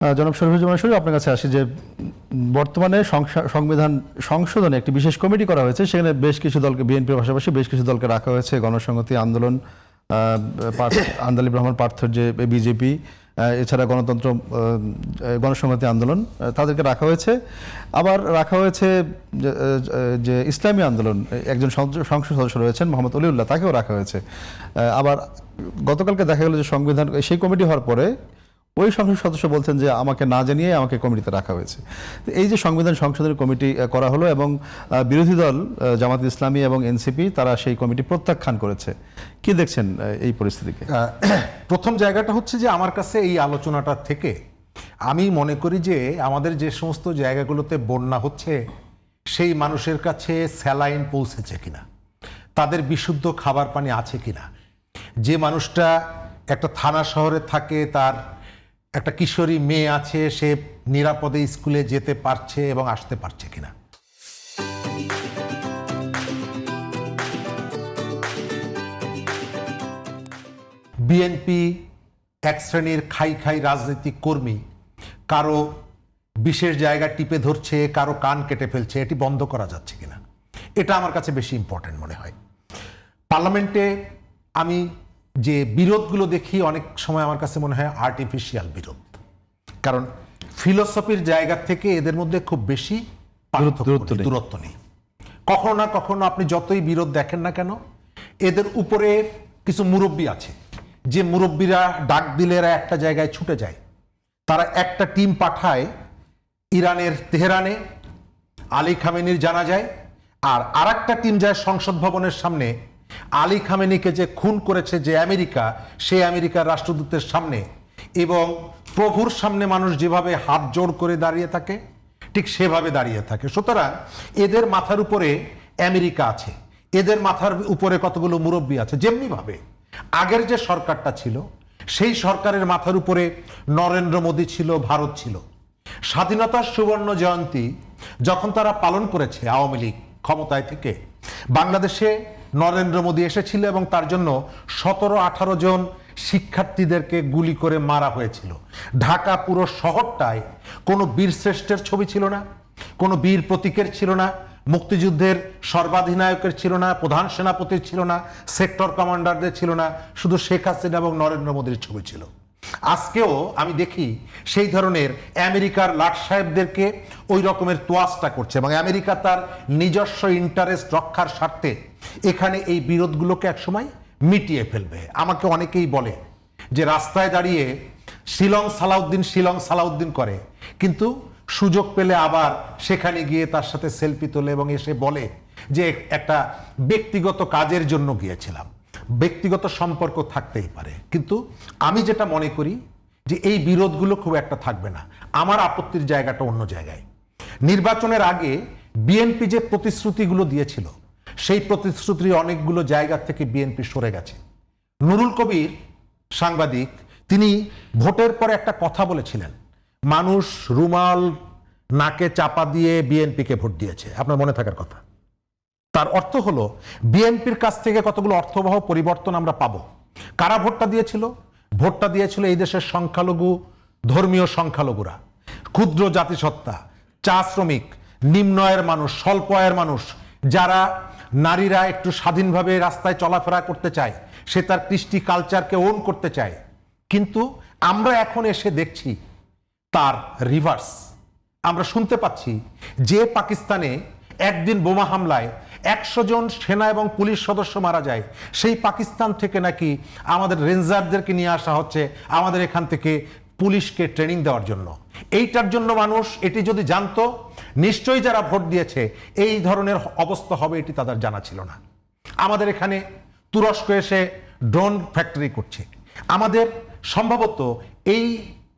জনাব শরীফুজ্জামান শরীফ, আপনার কাছে আসি যে বর্তমানে সংবিধান সংশোধনে একটি বিশেষ কমিটি করা হয়েছে। সেখানে বেশ কিছু দলকে, বিএনপির পাশাপাশি বেশ কিছু দলকে রাখা হয়েছে। গণসংহতি আন্দোলন, আন্দালিব রহমান পার্থর যে বিজেপি, এছাড়া গণতন্ত্র গণসংহতি আন্দোলন, তাদেরকে রাখা হয়েছে। আবার রাখা হয়েছে যে ইসলামী আন্দোলন, একজন সংসদ সদস্য রয়েছেন মোহাম্মদ অলিউল্লাহ, তাকেও রাখা হয়েছে। আবার গতকালকে দেখা গেল যে সংবিধান সেই কমিটি হওয়ার পরে ওই সংসদ সদস্য বলছেন যে আমাকে না জানিয়ে আমাকে কমিটিতে রাখা হয়েছে। এই যে সংবিধান সংশোধনের কমিটি করা হলো এবং বিরোধী দল জামাত ইসলামী এবং এনসিপি তারা সেই কমিটি প্রত্যাখ্যান করেছে, কি দেখছেন এই পরিস্থিতিকে? প্রথম জায়গাটা হচ্ছে যে আমার কাছে এই আলোচনাটা থেকে আমি মনে করি যে আমাদের যে সমস্ত জায়গাগুলোতে বন্যা হচ্ছে সেই মানুষের কাছে স্যালাইন পৌঁছেছে কিনা, তাদের বিশুদ্ধ খাবার পানি আছে কিনা, যে মানুষটা একটা থানা শহরে থাকে, তার একটা কিশোরী মেয়ে আছে, সে নিরাপদে স্কুলে যেতে পারছে এবং আসতে পারছে কিনা। বিএনপি এক শ্রেণীর খাই খাই রাজনৈতিক কর্মী কারো বিশেষ জায়গা টিপে ধরছে, কারো কান কেটে ফেলছে, এটি বন্ধ করা যাচ্ছে কিনা, এটা আমার কাছে বেশি ইম্পর্টেন্ট মনে হয়। পার্লামেন্টে আমি যে বিরোধগুলো দেখি অনেক সময় আমার কাছে মনে হয় আর্টিফিশিয়াল বিরোধ, কারণ ফিলোসফির জায়গা থেকে এদের মধ্যে খুব বেশি দূরত্ব নেই। কখনো না কখনো আপনি যতই বিরোধ দেখেন না কেন, এদের উপরে কিছু মুরব্বী আছে, যে মুরব্বীরা ডাক দিলে এরা একটা জায়গায় ছুটে যায়। তারা একটা টিম পাঠায় ইরানের তেহরানে আলী খামেনির জানাজায়, আর আরেকটা টিম যায় সংসদ ভবনের সামনে আলী খামেনিকে যে খুন করেছে যে আমেরিকা, সেই আমেরিকার রাষ্ট্রদূতের সামনে এবং প্রভুর সামনে মানুষ যেভাবে হাত জোড় করে দাঁড়িয়ে থাকে ঠিক সেভাবে দাঁড়িয়ে থাকে। সুতরাং এদের মাথার উপরে আমেরিকা আছে, এদের মাথার উপরে কতগুলো মুরব্বী আছে। যেমনিভাবে আগের যে সরকারটা ছিল সেই সরকারের মাথার উপরে নরেন্দ্র মোদী ছিল, ভারত ছিল। স্বাধীনতার সুবর্ণ জয়ন্তী যখন তারা পালন করেছে আওয়ামী লীগ ক্ষমতায় থেকে, বাংলাদেশে নরেন্দ্র মোদী এসেছিল এবং তার জন্য 17-18 জন শিক্ষার্থীদেরকে গুলি করে মারা হয়েছিল। ঢাকা পুরো শহরটায় কোনো বীরশ্রেষ্ঠের ছবি ছিল না, কোনো বীর প্রতীকের ছিল না, মুক্তিযুদ্ধের সর্বাধিনায়কের ছিল না, প্রধান সেনাপতির ছিল না, সেক্টর কমান্ডারদের ছিল না, শুধু শেখ হাসিনা এবং নরেন্দ্র মোদীর ছবি ছিল। আজকেও আমি দেখি সেই ধরনের আমেরিকার লাট সাহেবদেরকে ওই রকমের তোয়াজটা করছে এবং আমেরিকা তার নিজস্ব ইন্টারেস্ট রক্ষার স্বার্থে এখানে এই বিরোধগুলোকে একসময় মিটিয়ে ফেলবে। আমাকে অনেকেই বলে যে রাস্তায় দাঁড়িয়ে শিলং সালাউদ্দিন করে, কিন্তু সুযোগ পেলে আবার সেখানে গিয়ে তার সাথে সেলফি তোলে এবং এসে বলে যে একটা ব্যক্তিগত কাজের জন্য গিয়েছিলাম। ব্যক্তিগত সম্পর্ক থাকতেই পারে, কিন্তু আমি যেটা মনে করি যে এই বিরোধগুলো খুব একটা থাকবে না। আমার আপত্তির জায়গাটা অন্য জায়গায়। নির্বাচনের আগে বিএনপি যে প্রতিশ্রুতিগুলো দিয়েছিল সেই প্রতিশ্রুতির অনেকগুলো জায়গা থেকে বিএনপি সরে গেছে। নুরুল কবির সাংবাদিক, তিনি ভোটের পরে একটা কথা বলেছিলেন, মানুষ রুমাল নাকে চাপা দিয়ে বিএনপিকে ভোট দিয়েছে, আপনার মনে থাকার কথা। তার অর্থ হলো বিএনপির কাছ থেকে কতগুলো অর্থবহ পরিবর্তন আমরা পাবো। কারা ভোটটা দিয়েছিল? ভোটটা দিয়েছিল এই দেশের সংখ্যালঘু, ধর্মীয় সংখ্যালঘুরা, ক্ষুদ্র জাতিসত্তা, চা শ্রমিক, নিম্ন আয়ের মানুষ, স্বল্প আয়ের মানুষ, যারা নারীরা একটু স্বাধীনভাবে রাস্তায় চলাফেরা করতে চায়, সে তার কৃষ্টি কালচারকে ওন করতে চায়। কিন্তু আমরা এখন এসে দেখছি তার রিভার্স। আমরা শুনতে পাচ্ছি যে পাকিস্তানে একদিন বোমা হামলায় 100 জন সেনা এবং পুলিশ সদস্য মারা যায়, সেই পাকিস্তান থেকে নাকি আমাদের রেঞ্জারদেরকে নিয়ে আসা হচ্ছে আমাদের এখান থেকে পুলিশকে ট্রেনিং দেওয়ার জন্য। এইটার জন্য মানুষ এটি যদি জানতো, নিশ্চয়ই যারা ভোট দিয়েছে এই ধরনের অবস্থা হবে এটি তাদের জানা ছিল না। আমাদের এখানে তুরস্ক এসে ড্রোন ফ্যাক্টরি করছে, আমাদের সম্ভবত এই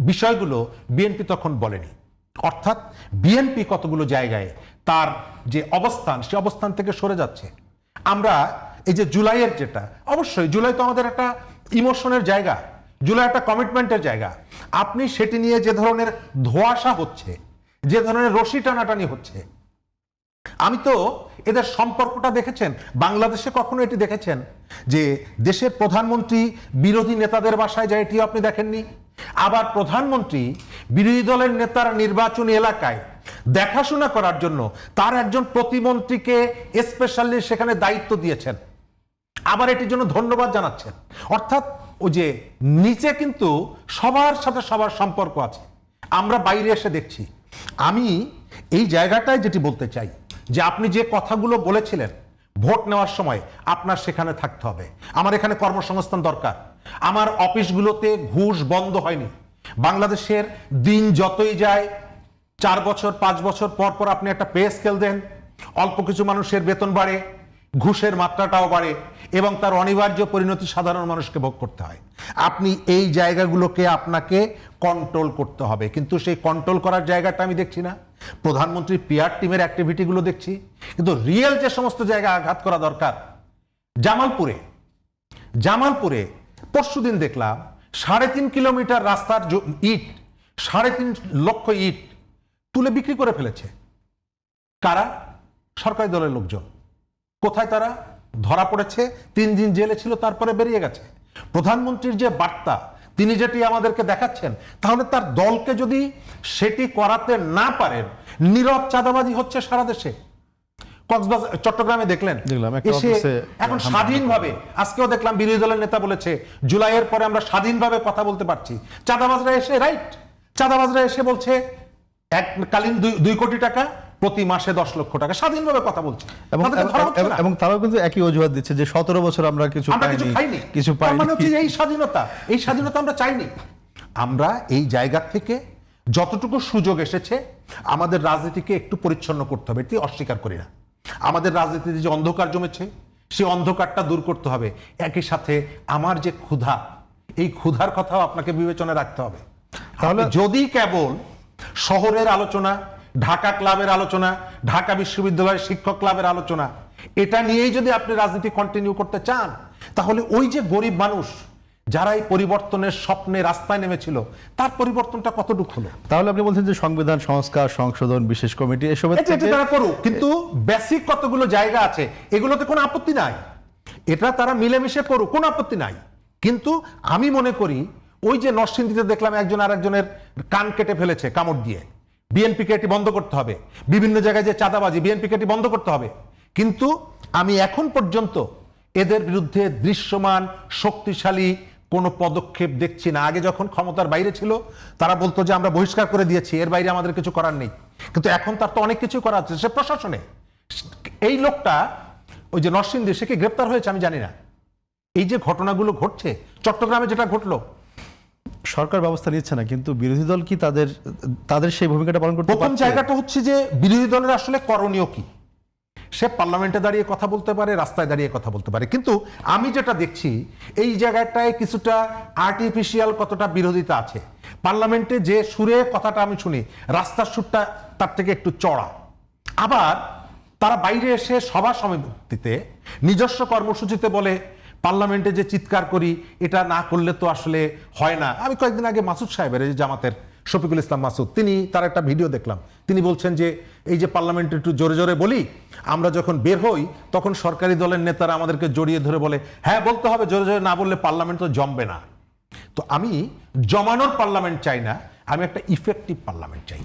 বিষয়গুলো বিএনপি তখন বলেনি। অর্থাৎ বিএনপি কতগুলো জায়গায় তার যে অবস্থান, সে অবস্থান থেকে সরে যাচ্ছে। আমরা এই যে জুলাইয়ের যেটা, অবশ্যই জুলাই তো আমাদের একটা ইমোশনের জায়গা, জুলাই একটা কমিটমেন্টের জায়গা। আপনি সেটি নিয়ে যে ধরনের ধোঁয়াশা হচ্ছে, যে ধরনের রশি টানাটানি হচ্ছে, আমি তো এদের সম্পর্কটা দেখেছেন, বাংলাদেশে কখনো এটি দেখেছেন যে দেশের প্রধানমন্ত্রী বিরোধী নেতাদের বাসায় যায়? এটিও আপনি দেখেননি। আবার প্রধানমন্ত্রী বিরোধী দলের নেতার নির্বাচনী এলাকায় দেখাশোনা করার জন্য তার একজন প্রতিমন্ত্রীকে স্পেশালি সেখানে দায়িত্ব দিয়েছেন, আবার এটির জন্য ধন্যবাদ জানাচ্ছেন। অর্থাৎ ওই যে নিচে কিন্তু সবার সাথে সবার সম্পর্ক আছে, আমরা বাইরে এসে দেখছি। আমি এই জায়গাটায় যেটি বলতে চাই যে আপনি যে কথাগুলো বলেছিলেন ভোট নেওয়ার সময়, আপনার সেখানে থাকতে হবে। আমার এখানে কর্মসংস্থান দরকার, আমার অফিসগুলোতে ঘুষ বন্ধ হয়নি। বাংলাদেশের দিন যতই যায় 4 বছর 5 বছর পর পর আপনি একটা পে স্কেল দেন, অল্প কিছু মানুষের বেতন বাড়ে, ঘুষের মাত্রাটাও বাড়ে এবং তার অনিবার্য পরিণতি সাধারণ মানুষকে ভোগ করতে হয়। আপনি এই জায়গাগুলোকে আপনাকে কন্ট্রোল করতে হবে, কিন্তু সেই কন্ট্রোল করার জায়গাটা আমি দেখছি না। প্রধানমন্ত্রী পিআর টিমের অ্যাক্টিভিটিগুলো দেখছি, কিন্তু রিয়েল যে সমস্ত জায়গায় আঘাত করা দরকার, জামালপুরে পরশুদিন দেখলাম 3.5 কিলোমিটার রাস্তার ইট 3.5 লক্ষ ইট তুলে বিক্রি করে ফেলেছে। কারা? সরকারি দলের লোকজন। কোথায় তারা? ধরা পড়েছে, 3 দিন জেলে ছিল, তারপরে বেরিয়ে গেছে। প্রধানমন্ত্রীর যে বার্তা তিনি যেটি আমাদেরকে দেখাচ্ছেন, তাহলে তার দলকে যদি সেটি করাতে না পারেন, নীরব চাঁদাবাজি হচ্ছে সারা দেশে। কক্সবাজার, চট্টগ্রামে দেখলেন এসে এখন স্বাধীনভাবে, আজকেও দেখলাম বিরোধী দলের নেতা বলেছে জুলাইয়ের পরে আমরা স্বাধীনভাবে কথা বলতে পারছি। চাঁদাবাজরা এসে চাঁদাবাজরা এসে বলছে এককালীন 2 কোটি টাকা, প্রতি মাসে 10 লক্ষ টাকা, স্বাধীনভাবে কথা বলছে। এবং তারাও কিন্তু একই অজুহাত দিচ্ছে যে 17 বছর আমরা কিছু পাইনি, কিছু পাইনি। মানে হচ্ছে এই স্বাধীনতা আমরা চাইনি। আমরা এই জায়গা থেকে যতটুকু সুযোগ এসেছে আমাদের রাজনীতিকে একটু পরিচ্ছন্ন করতে হবে, এটি অস্বীকার করি না। আমাদের রাজনীতিতে যে অন্ধকার জমেছে সেই অন্ধকারটা দূর করতে হবে। একই সাথে আমার যে ক্ষুধা, এই ক্ষুধার কথাও আপনাকে বিবেচনায় রাখতে হবে। তাহলে যদি কেবল শহরের আলোচনা, ঢাকা ক্লাবের আলোচনা, ঢাকা বিশ্ববিদ্যালয়ের শিক্ষক ক্লাবের আলোচনা, এটা নিয়েই যদি আপনি রাজনীতি কন্টিনিউ করতে চান, তাহলে ওই যে গরিব মানুষ যারা এই পরিবর্তনের স্বপ্নে রাস্তায় নেমেছিল, তার পরিবর্তনটা কতটুকু হলো? তাহলে আপনি বলছেন যে সংবিধান সংস্কার, সংশোধন, বিশেষ কমিটি এসবের থেকে তারা করুক, কিন্তু বেসিক কতগুলো জায়গা আছে এগুলোতে কোনো আপত্তি নাই, এটা তারা মিলেমিশে করুক, কোনো আপত্তি নাই। কিন্তু আমি মনে করি ওই যে নরসিংদীতে দেখলাম একজন আরেকজনের কান কেটে ফেলেছে কামড় দিয়ে, বিএনপিকে এটি বন্ধ করতে হবে। বিভিন্ন জায়গায় যে চাঁদাবাজি, বিএনপিকে এটি বন্ধ করতে হবে। কিন্তু আমি এখন পর্যন্ত এদের বিরুদ্ধে দৃশ্যমান শক্তিশালী কোনো পদক্ষেপ দেখছি না। আগে যখন ক্ষমতার বাইরে ছিল তারা বলতো যে আমরা বহিষ্কার করে দিয়েছি, এর বাইরে আমাদের কিছু করার নেই। কিন্তু এখন তার তো অনেক কিছু করা আছে, সে প্রশাসনে। এই লোকটা ওই যে নরসিংদী, সে কি গ্রেপ্তার হয়েছে আমি জানি না। এই যে ঘটনাগুলো ঘটছে, চট্টগ্রামে যেটা ঘটলো, সরকার ব্যবস্থা নিচ্ছে না, কিন্তু বিরোধী দল কি তাদের সেই ভূমিকাটা পালন করতে পারছে? প্রথম জায়গাটা হচ্ছে যে বিরোধী দলের আসলে করণীয় কি। সে পার্লামেন্টে দাঁড়িয়ে কথা বলতে পারে, রাস্তায় দাঁড়িয়ে কথা বলতে পারে, কিন্তু আমি যেটা দেখছি এই জায়গাটায় কিছুটা আর্টিফিশিয়াল কতটা বিরোধিতা আছে। পার্লামেন্টে যে সুরে কথাটা আমি শুনি, রাস্তার সুরটা তার থেকে একটু চড়া। আবার তারা বাইরে এসে সভা সমিতিতে নিজস্ব কর্মসূচিতে বলে পার্লামেন্টে যে চিৎকার করি এটা না করলে তো আসলে হয় না। আমি কয়েকদিন আগে মাসুদ সাহেবের, জামাতের শফিকুল ইসলাম মাসুদ, তার একটা ভিডিও দেখলাম, তিনি বলছেন যে এই যে পার্লামেন্টে একটু জোরে জোরে বলি, আমরা যখন বের হই তখন সরকারি দলের নেতারা আমাদেরকে জড়িয়ে ধরে বলে হ্যাঁ বলতে হবে, জোরে জোরে না বললে পার্লামেন্ট তো জমবে না। তো আমি জমানোর পার্লামেন্ট চাই না, আমি একটা ইফেক্টিভ পার্লামেন্ট চাই।